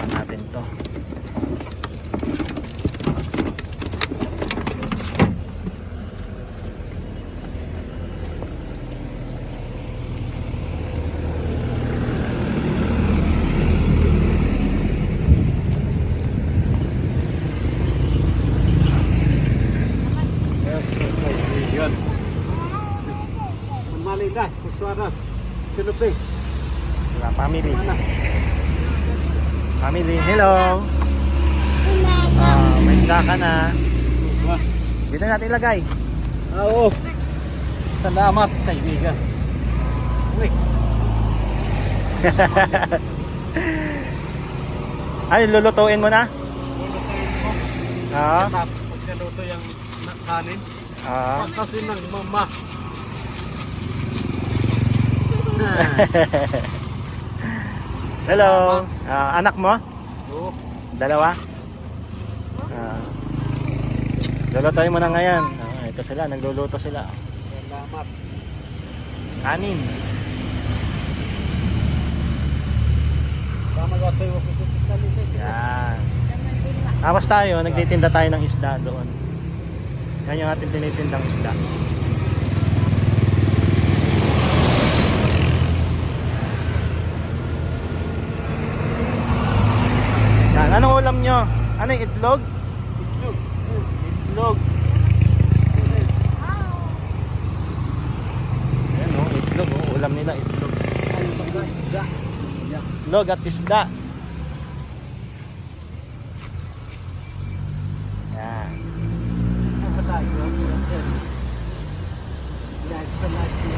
Baba natin to. Yan. Malida, kusuara. Sinupi. Sila family. Family, hello. May isda ka na. Dito natin ilagay. Oo. Salamat, kaibigan. Uy. Ay, lulutuin mo na? Oo. Pagkaluto yung kanin. Oo. Kasi ng mama. Hello. Anak mo? Oo. Dalawa? Lulutuin mo na ngayon. Ito sila, nagluluto sila. Salamat. Kanin. Sama ka sa'yo. Yan. Tapos tayo, nagtitinda tayo ng isda doon. Yan yung ating tinitindang isda. Yan. Anong ulam nyo? Ano yung itlog? Itlog. Itlog. Ayan o, itlog o. Ulam nila, itlog. Itlog at isda. Yan. Ang patay. Yan.